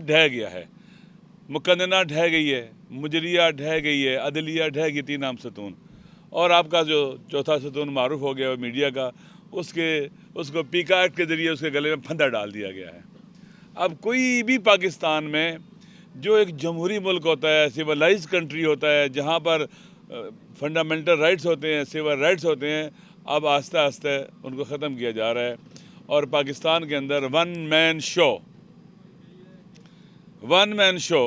ڈھہ گیا ہے، مقننہ ڈھہ گئی ہے، مجریہ ڈھہ گئی ہے، عدلیہ ڈھہ گئی، تین عام ستون، اور آپ کا جو چوتھا ستون معروف ہو گیا میڈیا کا، اس کو پیکا ایکٹ کے ذریعے اس کے گلے میں پھندا ڈال دیا گیا ہے۔ اب کوئی بھی پاکستان میں جو ایک جمہوری ملک ہوتا ہے، سیولائز کنٹری ہوتا ہے، جہاں پر فنڈامنٹل رائٹس ہوتے ہیں، سیول رائٹس ہوتے ہیں، اب آہستہ آہستہ ان کو ختم کیا جا رہا ہے۔ اور پاکستان کے اندر ون مین شو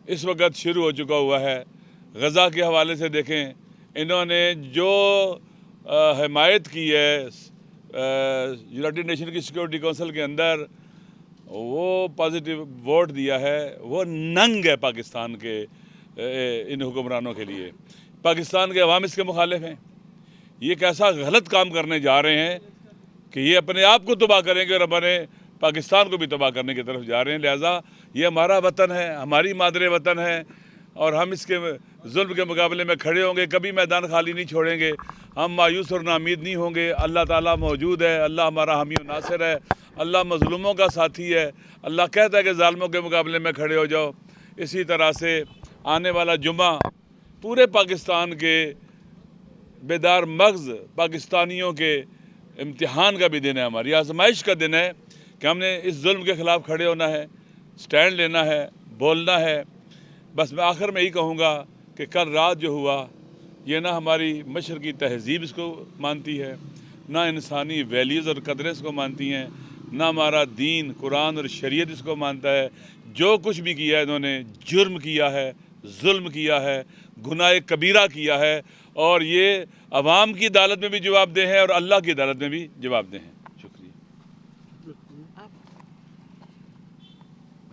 اس وقت شروع ہو چکا ہوا ہے۔ غزہ کے حوالے سے دیکھیں، انہوں نے جو حمایت کی ہے یونائٹڈ نیشن کی سیکورٹی کونسل کے اندر، وہ پازیٹیو ووٹ دیا ہے، وہ ننگ ہے پاکستان کے ان حکمرانوں کے لیے۔ پاکستان کے عوام اس کے مخالف ہیں۔ یہ کیسا غلط کام کرنے جا رہے ہیں کہ یہ اپنے آپ کو تباہ کریں گے اور اپنے پاکستان کو بھی تباہ کرنے کی طرف جا رہے ہیں۔ لہٰذا یہ ہمارا وطن ہے، ہماری مادر وطن ہے، اور ہم اس کے ظلم کے مقابلے میں کھڑے ہوں گے، کبھی میدان خالی نہیں چھوڑیں گے، ہم مایوس اور ناامید نہیں ہوں گے۔ اللہ تعالیٰ موجود ہے، اللہ ہمارا حامی و ناصر ہے، اللہ مظلوموں کا ساتھی ہے، اللہ کہتا ہے کہ ظالموں کے مقابلے میں کھڑے ہو جاؤ۔ اسی طرح سے آنے والا جمعہ پورے پاکستان کے بیدار مغز پاکستانیوں کے امتحان کا بھی دن ہے، ہماری آزمائش کا دن ہے کہ ہم نے اس ظلم کے خلاف کھڑے ہونا ہے، سٹینڈ لینا ہے، بولنا ہے۔ بس میں آخر میں یہی کہوں گا کہ کل رات جو ہوا، یہ نہ ہماری مشرقی تہذیب اس کو مانتی ہے، نہ انسانی ویلیوز اور قدریں اس کو مانتی ہیں، نہ ہمارا دین، قرآن اور شریعت اس کو مانتا ہے۔ جو کچھ بھی کیا ہے انہوں نے جرم کیا ہے، ظلم کیا ہے، گناہ کبیرہ کیا ہے، اور یہ عوام کی عدالت میں بھی جواب دہ ہیں اور اللہ کی عدالت میں بھی جواب دہ ہیں۔ شکریہ۔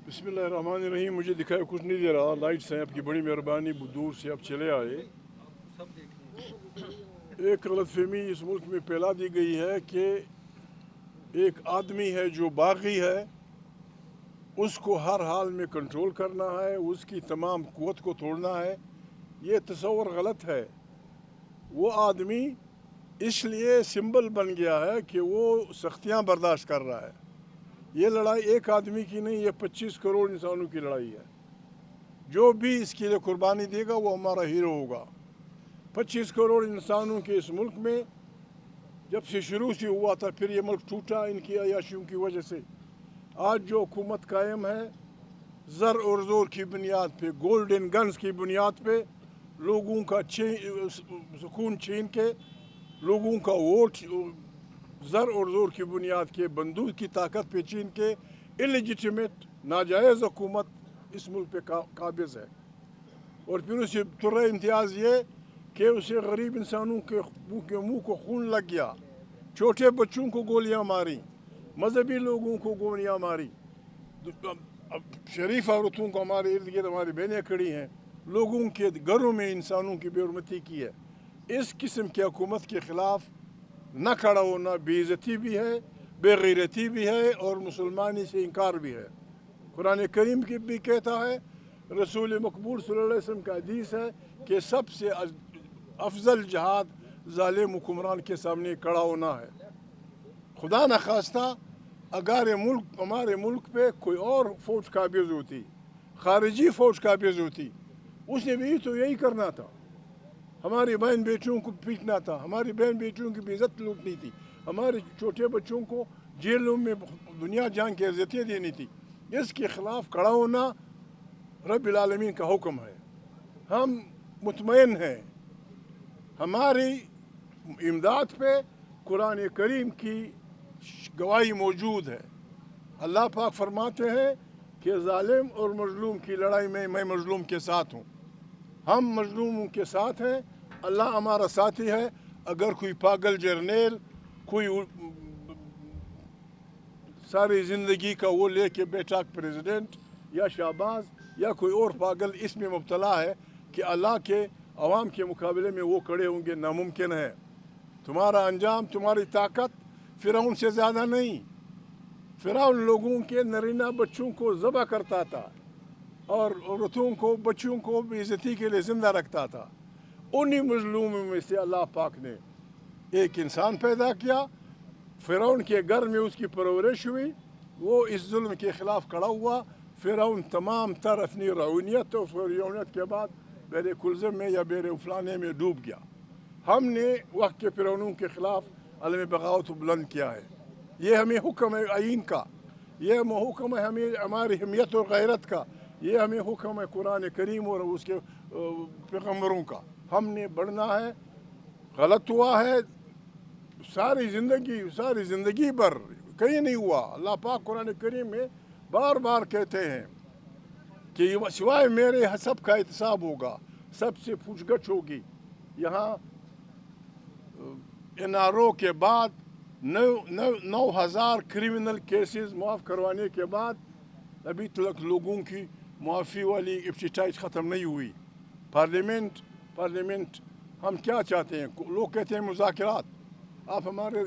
بسم اللہ الرحمن الرحیم۔ مجھے دکھائے کچھ نہیں دے رہا، لائٹس ہیں، آپ کی بڑی مہربانی، دور سے آپ چلے آئے۔ ایک غلط فہمی اس ملک میں پھیلا دی گئی ہے کہ ایک آدمی ہے جو باغی ہے، اس کو ہر حال میں کنٹرول کرنا ہے، اس کی تمام قوت کو توڑنا ہے۔ یہ تصور غلط ہے۔ وہ آدمی اس لیے سمبل بن گیا ہے کہ وہ سختیاں برداشت کر رہا ہے۔ یہ لڑائی ایک آدمی کی نہیں، یہ 25 کروڑ انسانوں کی لڑائی ہے۔ جو بھی اس کے لیے قربانی دے گا وہ ہمارا ہیرو ہوگا۔ 25 کروڑ انسانوں کے اس ملک میں جب سے شروع سے ہوا تھا، پھر یہ ملک ٹوٹا ان کی عیاشیوں کی وجہ سے۔ آج جو حکومت قائم ہے، زر اور زور کی بنیاد پہ، گولڈن گنز کی بنیاد پہ، لوگوں کا سکون چھین کے، لوگوں کا ووٹ زر اور زور کی بنیاد کے، بندوق کی طاقت پہ چھین کے، انلیجیٹمیٹ ناجائز حکومت اس ملک پہ قابض ہے۔ اور پھر اسے ترہ امتیاز یہ کہ اسے غریب انسانوں کے منہ کو خون لگ گیا، چھوٹے بچوں کو گولیاں ماری، مذہبی لوگوں کو گولیاں ماری، شریف عورتوں کو، ہمارے ارد گرد ہماری بہنیں کھڑی ہیں، لوگوں کے گھروں میں انسانوں کی بے حرمتی کی ہے۔ اس قسم کی حکومت کے خلاف نہ کھڑا ہونا بے عزتی بھی ہے، بے غیرتی بھی ہے، اور مسلمانی سے انکار بھی ہے۔ قرآن کریم کی بھی کہتا ہے، رسول مقبول صلی اللہ علیہ وسلم کا حدیث ہے کہ سب سے افضل جہاد ظالم حکمران کے سامنے کھڑا ہونا ہے۔ خدا نخواستہ اگر ہمارے ملک پہ کوئی اور فوج قابض ہوتی، خارجی فوج قابض ہوتی، اس نے بھی تو یہی کرنا تھا، ہماری بہن بیٹیوں کو پیٹنا تھا، ہماری بہن بیٹیوں کی بھی عزت لوٹنی تھی، ہمارے چھوٹے بچوں کو جیلوں میں دنیا جان کی عزتیں دینی تھی۔ اس کے خلاف کھڑا ہونا رب العالمین کا حکم ہے۔ ہم مطمئن ہیں، ہماری امداد پہ قرآن کریم کی گواہی موجود ہے۔ اللہ پاک فرماتے ہیں کہ ظالم اور مظلوم کی لڑائی میں میں مظلوم کے ساتھ ہوں۔ ہم مظلوموں کے ساتھ ہیں، اللہ ہمارا ساتھی ہے۔ اگر کوئی پاگل جرنیل کوئی ساری زندگی کا وہ لے کے بیٹھا پریزیڈنٹ یا شہباز یا کوئی اور پاگل اس میں مبتلا ہے کہ اللہ کے عوام کے مقابلے میں وہ کھڑے ہوں گے، ناممکن ہے۔ تمہارا انجام، تمہاری طاقت فرعون سے زیادہ نہیں۔ فرعون لوگوں کے نرینہ بچوں کو ذبح کرتا تھا اور عورتوں کو، بچوں کو بے عزتی کے لیے زندہ رکھتا تھا۔ انہی مظلوموں میں سے اللہ پاک نے ایک انسان پیدا کیا، فرعون کے گھر میں اس کی پرورش ہوئی، وہ اس ظلم کے خلاف کھڑا ہوا. فرعون تمام تر اپنی رعونیت اور فرعونیت کے بعد بیر کلزم میں یا بیر فلانے میں ڈوب گیا. ہم نے وقت کے فرعونوں کے خلاف عالم بغاوت بلند کیا ہے. یہ ہمیں حکم ہے آئین کا, یہ حکم ہے ہمیں ہماری حمیت اور غیرت کا, یہ ہمیں حکم ہے قرآن کریم اور اس کے پیغمبروں کا. ہم نے بڑھنا ہے. غلط ہوا ہے ساری زندگی بھر کہیں نہیں ہوا. اللہ پاک قرآن کریم میں بار بار کہتے ہیں کہ سوائے میرے سب کا احتساب ہوگا, سب سے پوچھ گچھ ہوگی. یہاں این آر او کے بعد 9,000 کرمنل کیسز معاف کروانے کے بعد ابھی تک لوگوں کی معافی والی ابتدائی ختم نہیں ہوئی. پارلیمنٹ ہم کیا چاہتے ہیں؟ لوگ کہتے ہیں مذاکرات. آپ ہمارے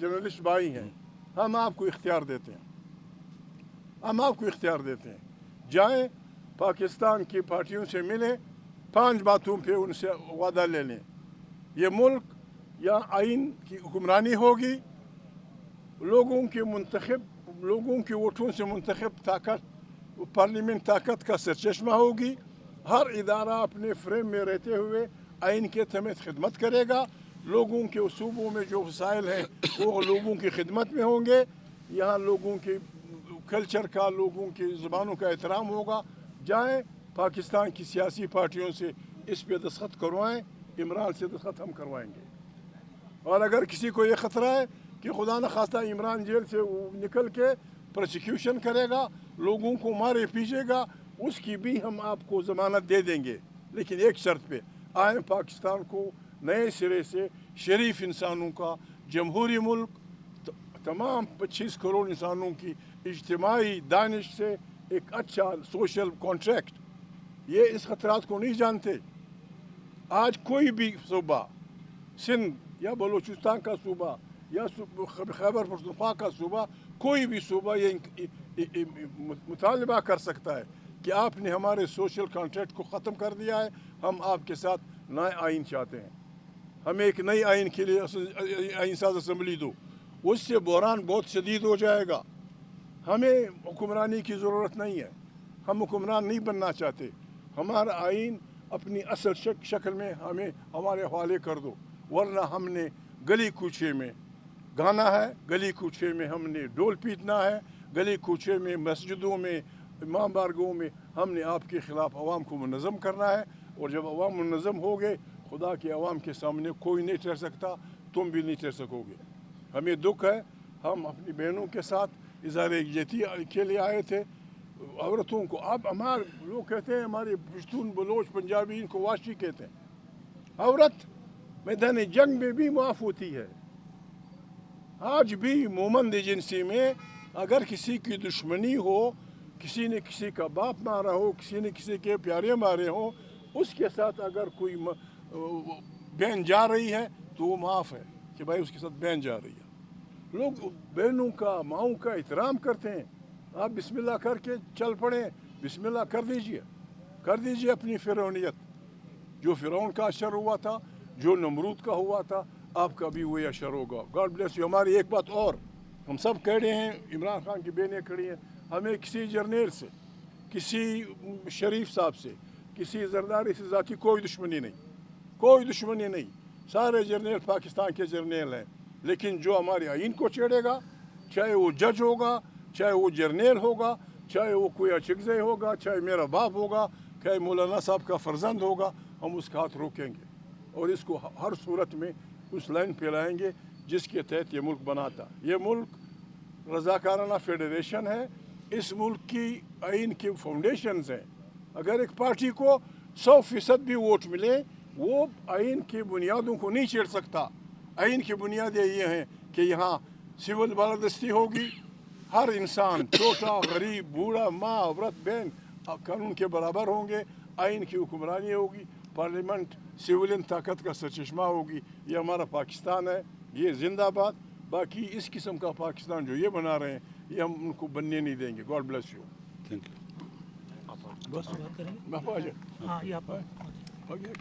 جرنلسٹ بھائی ہیں, ہم آپ کو اختیار دیتے ہیں. جائیں پاکستان کی پارٹیوں سے ملیں, 5 باتوں پہ ان سے وعدہ لے لیں. یہ ملک یا آئین کی حکمرانی ہوگی, لوگوں کے ووٹوں سے منتخب طاقت, پارلیمنٹ طاقت کا سرچشمہ ہوگی. ہر ادارہ اپنے فریم میں رہتے ہوئے آئین کے تحت خدمت کرے گا. لوگوں کے صوبوں میں جو وسائل ہیں وہ لوگوں کی خدمت میں ہوں گے. یہاں لوگوں کے کلچر کا, لوگوں کی زبانوں کا احترام ہوگا. جائیں پاکستان کی سیاسی پارٹیوں سے اس پہ دستخط کروائیں. عمران سے دستخط ہم کروائیں گے. اور اگر کسی کو یہ خطرہ ہے کہ خدا نخواستہ عمران جیل سے نکل کے پروسیکیوشن کرے گا, لوگوں کو مارے پیچے گا, اس کی بھی ہم آپ کو ضمانت دے دیں گے, لیکن ایک شرط پہ. آئیں پاکستان کو نئے سرے سے شریف انسانوں کا جمہوری ملک, تمام 25 کروڑ انسانوں کی اجتماعی دانش سے ایک اچھا سوشل کانٹریکٹ. یہ اس خطرات کو نہیں جانتے. آج کوئی بھی صوبہ, سندھ یا بلوچستان کا صوبہ یا خیبر پختونخوا کا صوبہ, کوئی بھی صوبہ یہ مطالبہ کر سکتا ہے کہ آپ نے ہمارے سوشل کانٹریکٹ کو ختم کر دیا ہے, ہم آپ کے ساتھ نئے آئین چاہتے ہیں, ہمیں ایک نئی آئین کے لیے آئین ساز اسمبلی دو. اس سے بحران بہت شدید ہو جائے گا. ہمیں حکمرانی کی ضرورت نہیں ہے, ہم حکمران نہیں بننا چاہتے. ہمارا آئین اپنی اصل شکل میں ہمیں ہمارے حوالے کر دو, ورنہ ہم نے گلی کوچے میں گانا ہے, گلی کوچے میں ہم نے ڈول پیٹنا ہے, گلی کوچے میں مسجدوں میں امام بارگاہوں میں ہم نے آپ کے خلاف عوام کو منظم کرنا ہے. اور جب عوام منظم ہو گئے, خدا کے عوام کے سامنے کوئی نہیں ٹھہر سکتا, تم بھی نہیں ٹھہر سکو گے. ہمیں دکھ ہے, ہم اپنی بہنوں کے ساتھ اظہار یکجہتی کے لیے آئے تھے. عورتوں کو اب ہمارے لوگ کہتے ہیں, ہمارے پشتون بلوچ پنجابی ان کو واشی کہتے ہیں. عورت میدان جنگ میں بھی معاف ہوتی ہے. آج بھی مومند ایجنسی میں اگر کسی کی دشمنی ہو, کسی نے کسی کا باپ مارا ہو, کسی نے کسی کے پیارے مارے ہوں, اس کے ساتھ اگر کوئی بہن جا رہی ہے تو وہ معاف ہے کہ بھائی اس کے ساتھ بہن جا رہی ہے. لوگ بہنوں کا, ماؤں کا احترام کرتے ہیں. آپ بسم اللہ کر کے چل پڑیں, بسم اللہ کر دیجئے اپنی فرعونیت. جو فرعون کا اشر ہوا تھا, جو نمرود کا ہوا تھا, آپ کا بھی وہی اشر ہوگا. God bless you. ہماری ایک بات اور, ہم سب کہہ رہے ہیں, عمران خان کی بہنیں کھڑی ہیں, ہمیں کسی جرنیل سے, کسی شریف صاحب سے, کسی زرداری سے ذاتی کوئی دشمنی نہیں. سارے جرنیل پاکستان کے جرنیل ہیں. لیکن جو ہمارے آئین کو چھیڑے گا, چاہے وہ جج ہوگا, چاہے وہ جرنیل ہوگا, چاہے وہ کوئی اچکزئی ہوگا, چاہے میرا باپ ہوگا, چاہے مولانا صاحب کا فرزند ہوگا, ہم اس کا ہاتھ روکیں گے اور اس کو ہر صورت میں اس لائن پہ لائیں گے جس کے تحت یہ ملک بناتا. یہ ملک رضاکارانہ فیڈریشن ہے. اس ملک کی آئین کی فاؤنڈیشنز ہیں. اگر ایک پارٹی کو 100% بھی ووٹ ملے, وہ آئین کی بنیادوں کو نہیں چھیڑ سکتا. آئین کی بنیادیں یہ ہیں کہ یہاں سول بالادستی ہوگی, ہر انسان چھوٹا غریب بوڑھا ماں عورت بہن قانون کے برابر ہوں گے, آئین کی حکمرانی ہوگی, پارلیمنٹ سیولین طاقت کا سرچشمہ ہوگی. یہ ہمارا پاکستان ہے, یہ زندہ باد. باقی اس قسم کا پاکستان جو یہ بنا رہے ہیں, یہ ہم ان کو بننے نہیں دیں گے. God bless you. Thank you. بس بات کریں گے. میں ہاں یہ آپ آ گیا.